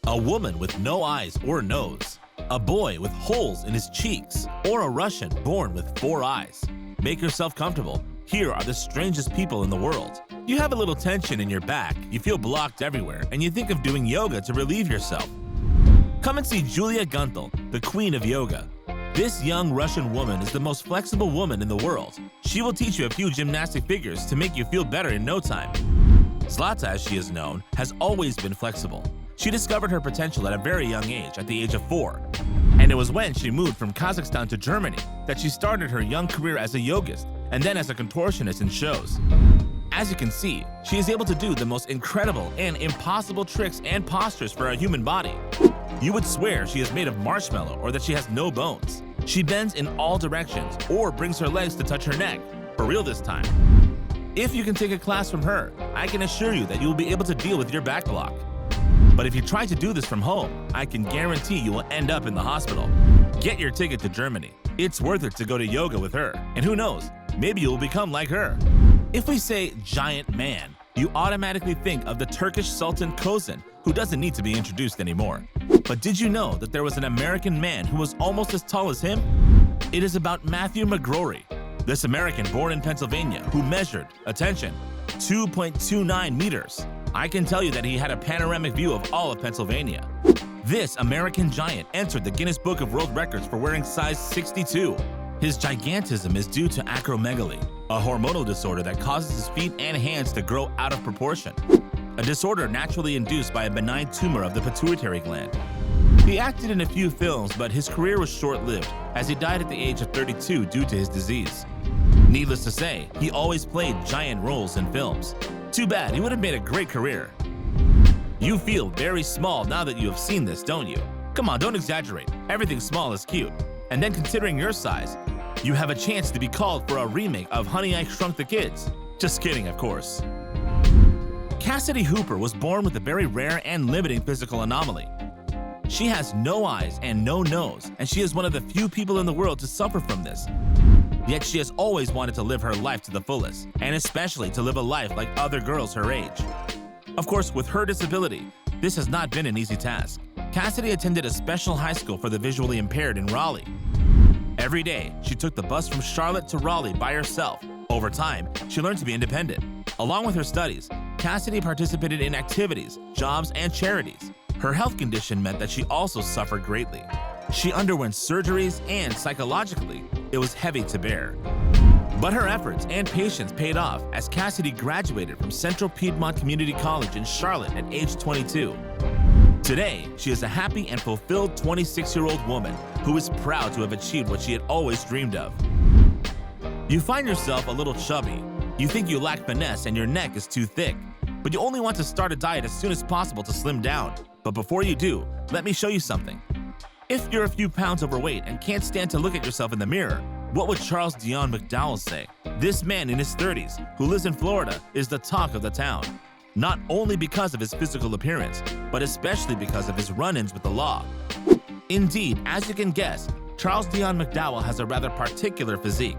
a woman with no eyes or nose, a boy with holes in his cheeks, or a Russian born with 4 eyes. Make yourself comfortable. Here are the strangest people in the world. You have a little tension in your back, you feel blocked everywhere, and you think of doing yoga to relieve yourself. Come and see Julia Gunthal, the queen of yoga. This young Russian woman is the most flexible woman in the world. She will teach you a few gymnastic figures to make you feel better in no time. Zlata, as she is known, has always been flexible. She discovered her potential at a very young age, at the age of 4. And it was when she moved from Kazakhstan to Germany that she started her young career as a yogist and then as a contortionist in shows. As you can see, she is able to do the most incredible and impossible tricks and postures for a human body. You would swear she is made of marshmallow or that she has no bones. She bends in all directions or brings her legs to touch her neck, for real this time. If you can take a class from her, I can assure you that you will be able to deal with your back block. But if you try to do this from home, I can guarantee you will end up in the hospital. Get your ticket to Germany. It's worth it to go to yoga with her. And who knows, maybe you will become like her. If we say giant man, you automatically think of the Turkish Sultan Kozan, who doesn't need to be introduced anymore. But did you know that there was an American man who was almost as tall as him? It is about Matthew McGrory, this American born in Pennsylvania who measured, attention, 2.29 meters. I can tell you that he had a panoramic view of all of Pennsylvania. This American giant entered the Guinness Book of World Records for wearing size 62. His gigantism is due to acromegaly, a hormonal disorder that causes his feet and hands to grow out of proportion, a disorder naturally induced by a benign tumor of the pituitary gland. He acted in a few films, but his career was short-lived as he died at the age of 32 due to his disease. Needless to say, he always played giant roles in films. Too bad, he would have made a great career. You feel very small now that you have seen this, don't you? Come on, don't exaggerate. Everything small is cute. And then considering your size, you have a chance to be called for a remake of Honey, I Shrunk the Kids. Just kidding, of course. Cassidy Hooper was born with a very rare and limiting physical anomaly. She has no eyes and no nose, and she is one of the few people in the world to suffer from this. Yet she has always wanted to live her life to the fullest, and especially to live a life like other girls her age. Of course, with her disability, this has not been an easy task. Cassidy attended a special high school for the visually impaired in Raleigh. Every day, she took the bus from Charlotte to Raleigh by herself. Over time, she learned to be independent. Along with her studies, Cassidy participated in activities, jobs, and charities. Her health condition meant that she also suffered greatly. She underwent surgeries, and psychologically, it was heavy to bear. But her efforts and patience paid off as Cassidy graduated from Central Piedmont Community College in Charlotte at age 22. Today, she is a happy and fulfilled 26-year-old woman who is proud to have achieved what she had always dreamed of. You find yourself a little chubby. You think you lack finesse and your neck is too thick, but you only want to start a diet as soon as possible to slim down. But before you do, let me show you something. If you're a few pounds overweight and can't stand to look at yourself in the mirror, what would Charles Dion McDowell say? This man in his 30s, who lives in Florida, is the talk of the town. Not only because of his physical appearance, but especially because of his run-ins with the law. Indeed, as you can guess, Charles Dion McDowell has a rather particular physique.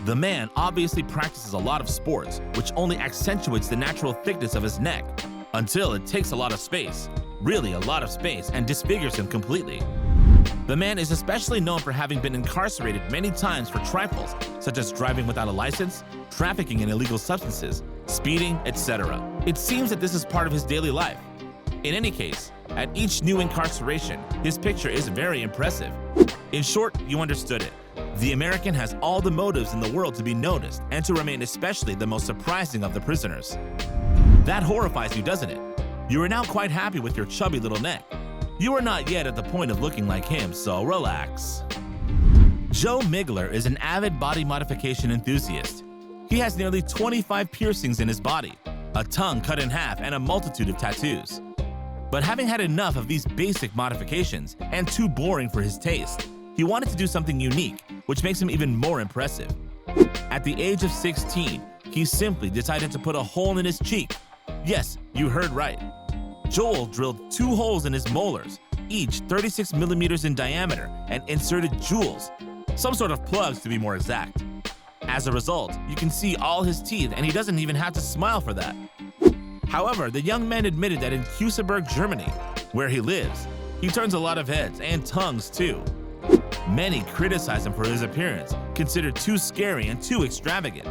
The man obviously practices a lot of sports, which only accentuates the natural thickness of his neck, until it takes a lot of space, really a lot of space, and disfigures him completely. The man is especially known for having been incarcerated many times for trifles, such as driving without a license, trafficking in illegal substances, speeding, etc. It seems that this is part of his daily life. In any case, at each new incarceration, his picture is very impressive. In short, you understood it. The American has all the motives in the world to be noticed and to remain especially the most surprising of the prisoners. That horrifies you, doesn't it? You are now quite happy with your chubby little neck. You are not yet at the point of looking like him, so relax. Joe Migler is an avid body modification enthusiast. He has nearly 25 piercings in his body, a tongue cut in half, and a multitude of tattoos. But having had enough of these basic modifications and too boring for his taste, he wanted to do something unique, which makes him even more impressive. At the age of 16, he simply decided to put a hole in his cheek. Yes, you heard right. Joel drilled 2 holes in his molars, each 36 millimeters in diameter, and inserted jewels, some sort of plugs to be more exact. As a result, you can see all his teeth, and he doesn't even have to smile for that. However, the young man admitted that in Kuseberg, Germany, Where he lives, he turns a lot of heads and tongues too. Many criticize him for his appearance, considered too scary and too extravagant.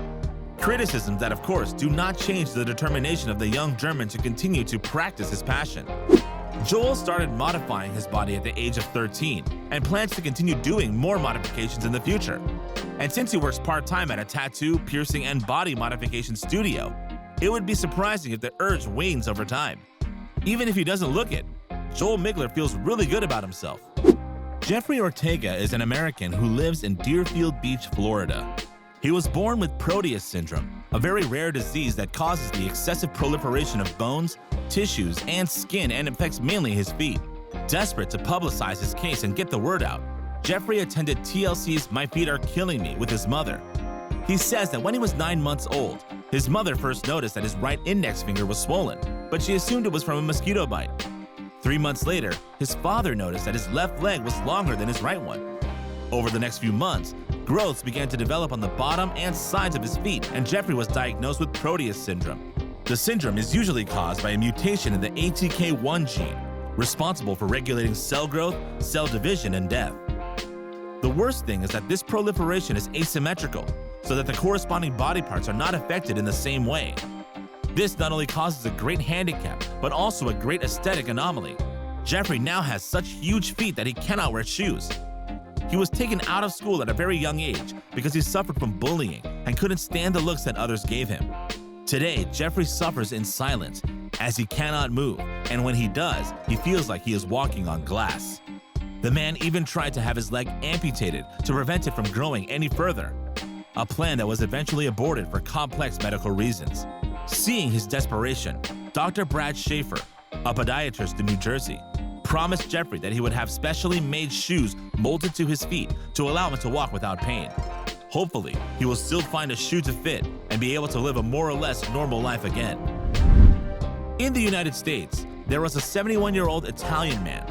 Criticisms that, of course, do not change the determination of the young German to continue to practice his passion. Joel started modifying his body at the age of 13 and plans to continue doing more modifications in the future. And since he works part-time at a tattoo, piercing, and body modification studio, it would be surprising if the urge wanes over time. Even if he doesn't look it, Joel Migler feels really good about himself. Jeffrey Ortega is an American who lives in Deerfield Beach, Florida. He was born with Proteus syndrome, a very rare disease that causes the excessive proliferation of bones, tissues, and skin and affects mainly his feet. Desperate to publicize his case and get the word out, Jeffrey attended TLC's My Feet Are Killing Me with his mother. He says that when he was 9 months old, his mother first noticed that his right index finger was swollen, but she assumed it was from a mosquito bite. 3 months later, his father noticed that his left leg was longer than his right one. Over the next few months, growths began to develop on the bottom and sides of his feet, and Jeffrey was diagnosed with Proteus syndrome. The syndrome is usually caused by a mutation in the ATK1 gene, responsible for regulating cell growth, cell division, and death. The worst thing is that this proliferation is asymmetrical, so that the corresponding body parts are not affected in the same way. This not only causes a great handicap, but also a great aesthetic anomaly. Jeffrey now has such huge feet that he cannot wear shoes. He was taken out of school at a very young age because he suffered from bullying and couldn't stand the looks that others gave him. Today, Jeffrey suffers in silence as he cannot move, and when he does, he feels like he is walking on glass. The man even tried to have his leg amputated to prevent it from growing any further, a plan that was eventually aborted for complex medical reasons. Seeing his desperation, Dr. Brad Schaefer, a podiatrist in New Jersey, promised Jeffrey that he would have specially made shoes molded to his feet to allow him to walk without pain. Hopefully, he will still find a shoe to fit and be able to live a more or less normal life again. In the United States, there was a 71-year-old Italian man.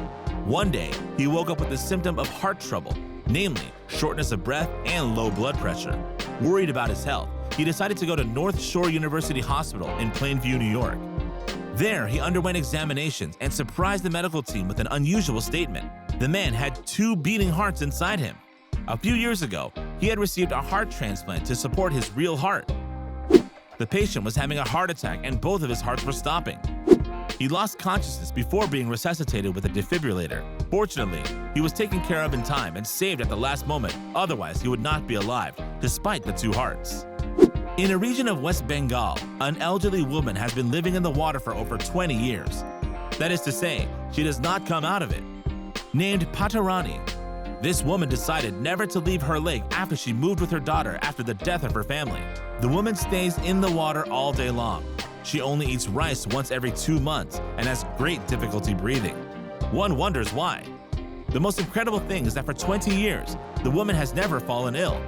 One day, he woke up with the symptom of heart trouble, namely shortness of breath and low blood pressure. Worried about his health, he decided to go to North Shore University Hospital in Plainview, New York. There, he underwent examinations and surprised the medical team with an unusual statement. The man had 2 beating hearts inside him. A few years ago, he had received a heart transplant to support his real heart. The patient was having a heart attack and both of his hearts were stopping. He lost consciousness before being resuscitated with a defibrillator. Fortunately, he was taken care of in time and saved at the last moment, otherwise he would not be alive, despite the 2 hearts. In a region of West Bengal, an elderly woman has been living in the water for over 20 years. That is to say, she does not come out of it. Named Patarani, this woman decided never to leave her lake after she moved with her daughter after the death of her family. The woman stays in the water all day long. She only eats rice once every 2 months and has great difficulty breathing. One wonders why. The most incredible thing is that for 20 years, the woman has never fallen ill.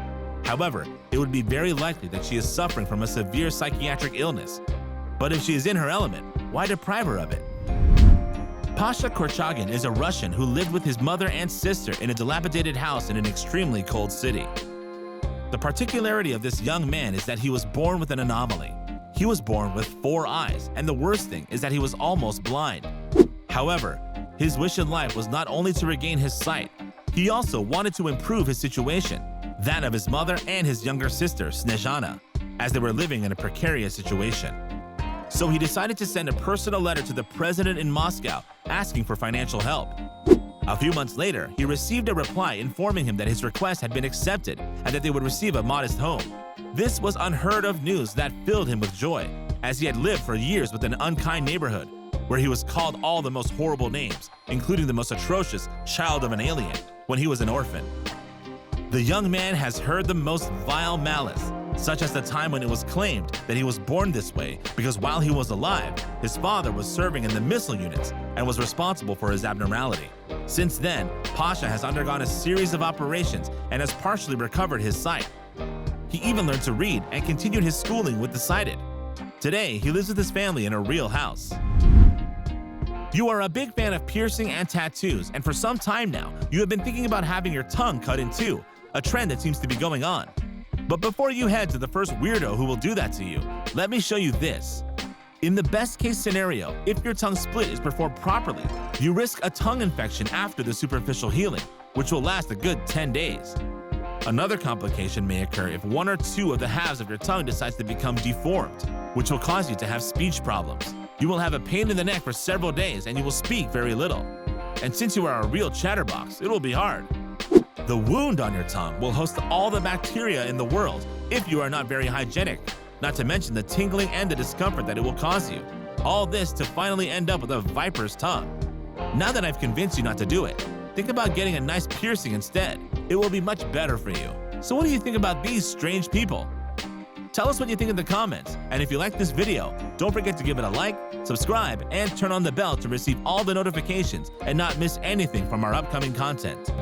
However, it would be very likely that she is suffering from a severe psychiatric illness. But if she is in her element, why deprive her of it? Pasha Korchagin is a Russian who lived with his mother and sister in a dilapidated house in an extremely cold city. The particularity of this young man is that he was born with an anomaly. He was born with 4 eyes, and the worst thing is that he was almost blind. However, his wish in life was not only to regain his sight, he also wanted to improve his situation, that of his mother and his younger sister, Snezhana, as they were living in a precarious situation. So he decided to send a personal letter to the president in Moscow asking for financial help. A few months later, he received a reply informing him that his request had been accepted and that they would receive a modest home. This was unheard of news that filled him with joy, as he had lived for years within an unkind neighborhood, where he was called all the most horrible names, including the most atrocious child of an alien, when he was an orphan. The young man has heard the most vile malice, such as the time when it was claimed that he was born this way because while he was alive, his father was serving in the missile units and was responsible for his abnormality. Since then, Pasha has undergone a series of operations and has partially recovered his sight. He even learned to read and continued his schooling with the sighted. Today, he lives with his family in a real house. You are a big fan of piercing and tattoos, and for some time now, you have been thinking about having your tongue cut in two, a trend that seems to be going on. But before you head to the first weirdo who will do that to you, let me show you this. In the best case scenario, if your tongue split is performed properly, you risk a tongue infection after the superficial healing, which will last a good 10 days. Another complication may occur if one or two of the halves of your tongue decides to become deformed, which will cause you to have speech problems. You will have a pain in the neck for several days and you will speak very little. And since you are a real chatterbox, it will be hard. The wound on your tongue will host all the bacteria in the world if you are not very hygienic, not to mention the tingling and the discomfort that it will cause you. All this to finally end up with a viper's tongue. Now that I've convinced you not to do it, think about getting a nice piercing instead. It will be much better for you. So what do you think about these strange people? Tell us what you think in the comments, and if you like this video, don't forget to give it a like, subscribe, and turn on the bell to receive all the notifications and not miss anything from our upcoming content.